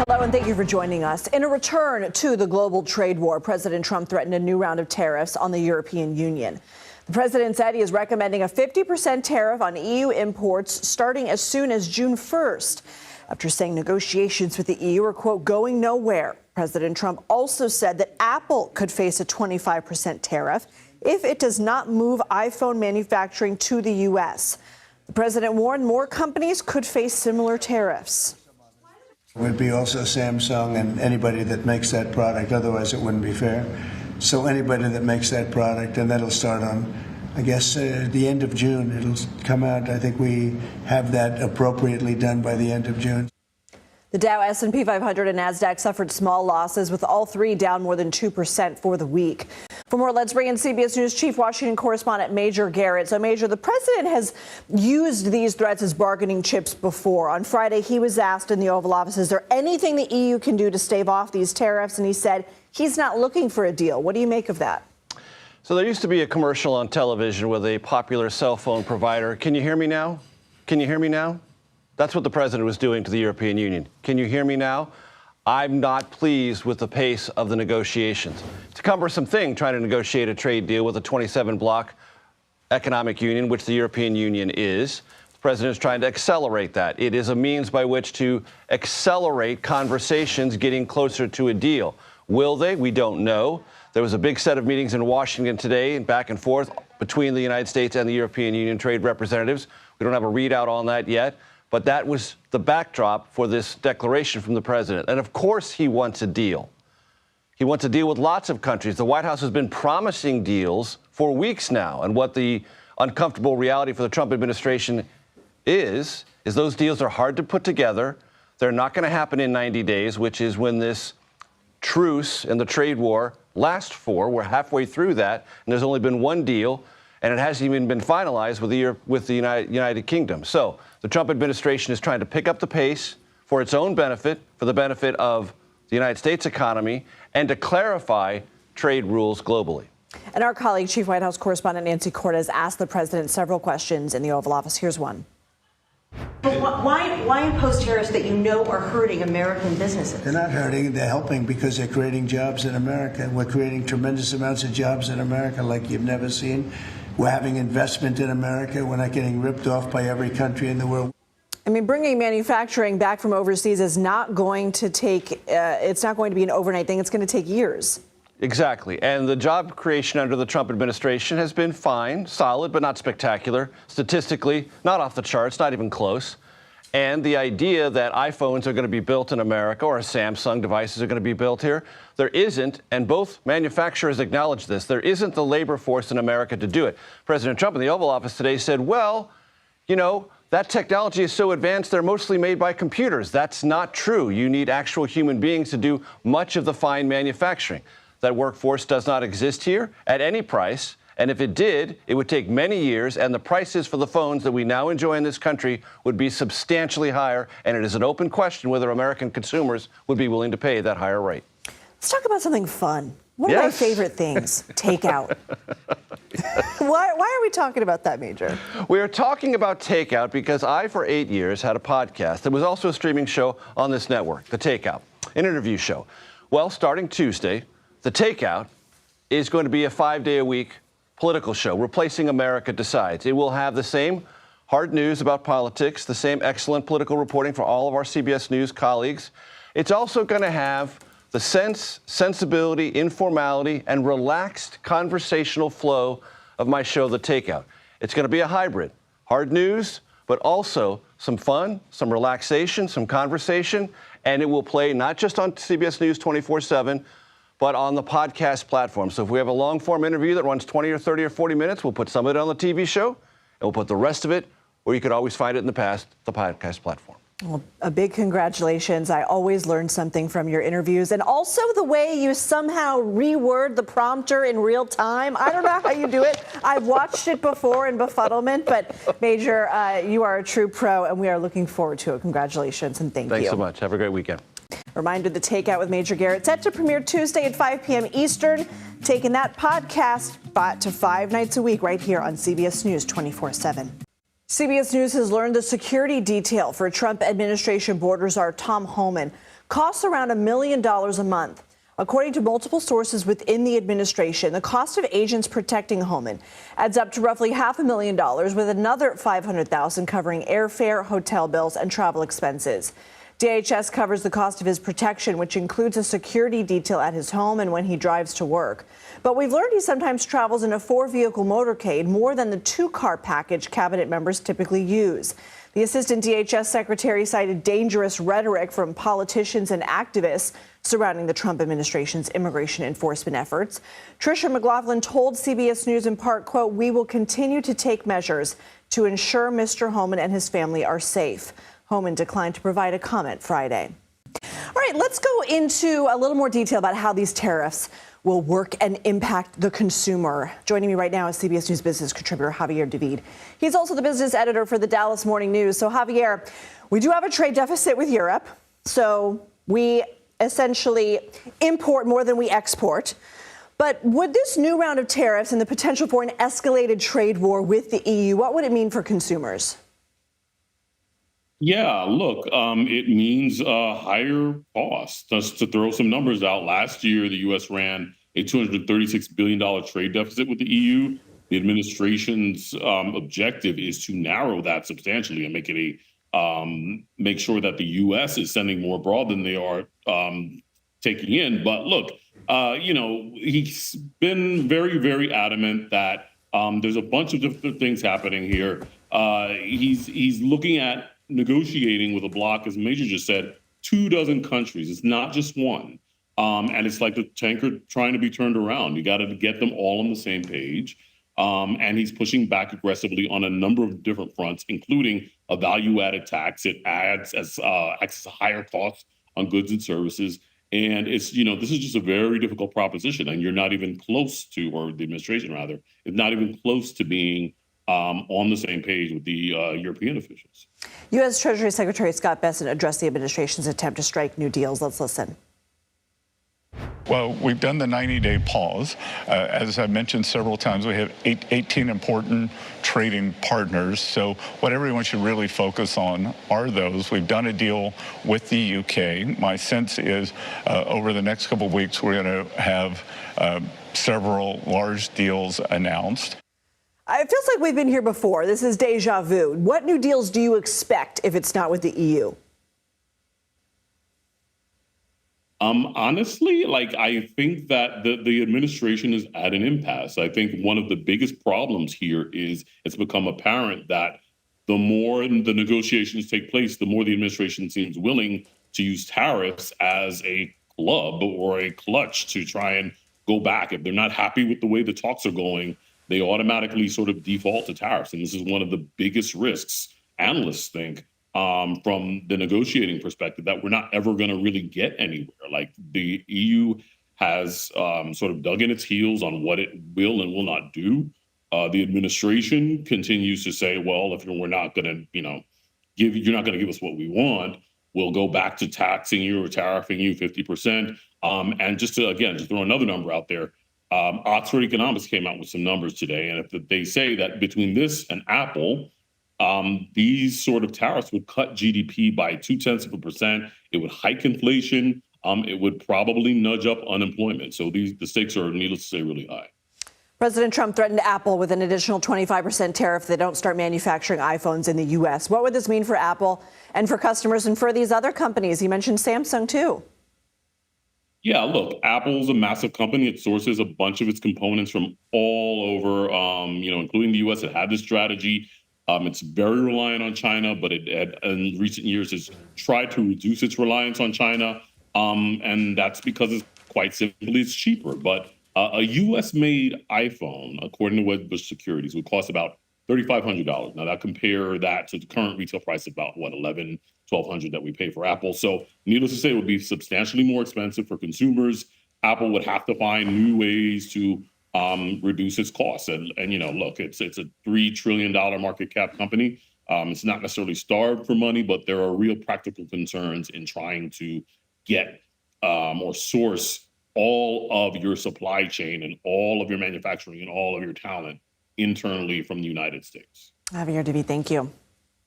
Hello, and thank you for joining us. In a return to the global trade war, President Trump threatened a new round of tariffs on the European Union. The president said he is recommending a 50% tariff on EU imports starting as soon as June 1st. After saying negotiations with the EU are, quote, going nowhere, President Trump also said that Apple could face a 25% tariff if it does not move iPhone manufacturing to the U.S. The president warned more companies could face similar tariffs. It would be also Samsung and anybody that makes that product. Otherwise, it wouldn't be fair. So anybody that makes that product, and that'll start on, I guess, the end of June. It'll come out. I think we have that appropriately done by the end of June. The Dow, S&P 500, and NASDAQ suffered small losses, with all three down more than 2% for the week. For more, let's bring in CBS News Chief Washington correspondent Major Garrett. So, Major, the president has used these threats as bargaining chips before. On Friday, he was asked in the Oval Office, is there anything the EU can do to stave off these tariffs? And he said he's not looking for a deal. What do you make of that? So there used to be a commercial on television with a popular cell phone provider. Can you hear me now? Can you hear me now? That's what the president was doing to the European Union. Can you hear me now? I'm not pleased with the pace of the negotiations. It's a cumbersome thing trying to negotiate a trade deal with a 27-bloc economic union, which the European Union is. The president is trying to accelerate that. It is a means by which to accelerate conversations getting closer to a deal. Will they? We don't know. There was a big set of meetings in Washington today and back and forth between the United States and the European Union trade representatives. We don't have a readout on that yet. But that was the backdrop for this declaration from the president. And of course, he wants a deal. He wants a deal with lots of countries. The White House has been promising deals for weeks now. And what the uncomfortable reality for the Trump administration is those deals are hard to put together. They're not going to happen in 90 days, which is when this truce in the trade war lasts for. We're halfway through that, and there's only been one deal, and it hasn't even been finalized with the United Kingdom. So the Trump administration is trying to pick up the pace for its own benefit, for the benefit of the United States economy, and to clarify trade rules globally. And our colleague, Chief White House correspondent Nancy Cortez, asked the president several questions in the Oval Office. Here's one. But why impose tariffs that you know are hurting American businesses? They're not hurting. They're helping because they're creating jobs in America. We're creating tremendous amounts of jobs in America like you've never seen. We're having investment in America. We're not getting ripped off by every country in the world. I mean, bringing manufacturing back from overseas is not going to take, it's not going to be an overnight thing. It's going to take years. Exactly. And the job creation under the Trump administration has been fine, solid, but not spectacular. Statistically, not off the charts, not even close. And the idea that iPhones are going to be built in America or Samsung devices are going to be built here, there isn't, and both manufacturers acknowledge this, there isn't the labor force in America to do it. President Trump in the Oval Office today said, well, you know, that technology is so advanced, they're mostly made by computers. That's not true. You need actual human beings to do much of the fine manufacturing. That workforce does not exist here at any price. And if it did, it would take many years, and the prices for the phones that we now enjoy in this country would be substantially higher. And it is an open question whether American consumers would be willing to pay that higher rate. Let's talk about something fun. One of my favorite things, takeout. Why are we talking about that, Major? We are talking about takeout because I, for 8 years, had a podcast that was also a streaming show on this network, The Takeout, an interview show. Well, starting Tuesday, The Takeout is going to be a 5-day-a-week political show, replacing America Decides. It will have the same hard news about politics, the same excellent political reporting for all of our CBS News colleagues. It's also going to have the sense, sensibility, informality, and relaxed conversational flow of my show, The Takeout. It's going to be a hybrid, hard news, but also some fun, some relaxation, some conversation, and it will play not just on CBS News 24/7, but on the podcast platform. So if we have a long-form interview that runs 20 or 30 or 40 minutes, we'll put some of it on the TV show, and we'll put the rest of it, where you could always find it in the past, the podcast platform. Well, a big congratulations. I always learn something from your interviews, and also the way you somehow reword the prompter in real time. I don't know how you do it. I've watched it before in befuddlement, but Major, you are a true pro, and we are looking forward to it. Congratulations, and thank you. Thanks so much. Have a great weekend. Reminder, The Takeout with Major Garrett set to premiere Tuesday at 5 p.m. Eastern, taking that podcast to 5 nights a week right here on CBS News 24/7. CBS News has learned the security detail for Trump administration border czar Tom Homan. costs around $1 million a month. According to multiple sources within the administration, the cost of agents protecting Homan adds up to roughly $500,000, with another $500,000 covering airfare, hotel bills, and travel expenses. DHS covers the cost of his protection, which includes a security detail at his home and when he drives to work. But we've learned he sometimes travels in a 4-vehicle motorcade, more than the 2-car package cabinet members typically use. The assistant DHS secretary cited dangerous rhetoric from politicians and activists surrounding the Trump administration's immigration enforcement efforts. Tricia McLaughlin told CBS News in part, quote, "We will continue to take measures to ensure Mr. Homan and his family are safe." Homan declined to provide a comment Friday. All right, let's go into a little more detail about how these tariffs will work and impact the consumer. Joining me right now is CBS News business contributor Javier David. He's also the business editor for the Dallas Morning News. So Javier, we do have a trade deficit with Europe. So we essentially import more than we export. But would this new round of tariffs and the potential for an escalated trade war with the EU, what would it mean for consumers? Yeah, look, it means higher costs. Just to throw some numbers out, last year the U.S. ran a $236 billion trade deficit with the EU. The administration's objective is to narrow that substantially and make it make sure that the U.S. is sending more abroad than they are taking in. But look, he's been very, very adamant that there's a bunch of different things happening here. He's looking at negotiating with a bloc, as Major just said, 24 countries. It's not just one. And it's like the tanker trying to be turned around. You got to get them all on the same page. And he's pushing back aggressively on a number of different fronts, including a value-added tax. It adds as higher costs on goods and services. And it's, this is just a very difficult proposition. And you're not even close to, or the administration rather, is not even close to being on the same page with the European officials. U.S. Treasury Secretary Scott Bessent addressed the administration's attempt to strike new deals. Let's listen. Well, we've done the 90-day pause. As I mentioned several times, we have 18 important trading partners. So what everyone should really focus on are those. We've done a deal with the UK. My sense is over the next couple of weeks, we're going to have several large deals announced. It feels like we've been here before. This is deja vu. What new deals do you expect if it's not with the EU? Honestly, I think that the administration is at an impasse. I think one of the biggest problems here is it's become apparent that the more the negotiations take place, the more the administration seems willing to use tariffs as a club or a clutch to try and go back. If they're not happy with the way the talks are going, they automatically sort of default to tariffs. And this is one of the biggest risks, analysts think, from the negotiating perspective, that we're not ever going to really get anywhere. Like, the EU has sort of dug in its heels on what it will and will not do. The administration continues to say, well, if we're not going to, you're not going to give us what we want, we'll go back to taxing you or tariffing you 50%. And just to throw another number out there, Oxford Economics came out with some numbers today, and if they say that between this and Apple, these sort of tariffs would cut GDP by 0.2%. It would hike inflation. It would probably nudge up unemployment. So the stakes are, needless to say, really high. President Trump threatened Apple with an additional 25% tariff if they don't start manufacturing iPhones in the U.S. What would this mean for Apple and for customers and for these other companies? He mentioned Samsung, too. Yeah, look, Apple's a massive company. It sources a bunch of its components from all over, including the U.S. It had this strategy. It's very reliant on China, but it in recent years has tried to reduce its reliance on China. And that's because it's quite simply it's cheaper. But a U.S.-made iPhone, according to Wedbush Securities, would cost about $3,500. Now, compare that to the current retail price of about, $1,100, $1,200 that we pay for Apple. So needless to say, it would be substantially more expensive for consumers. Apple would have to find new ways to reduce its costs. And look, it's a $3 trillion market cap company. It's not necessarily starved for money, but there are real practical concerns in trying to get or source all of your supply chain and all of your manufacturing and all of your talent internally from the United States. Javier David, thank you.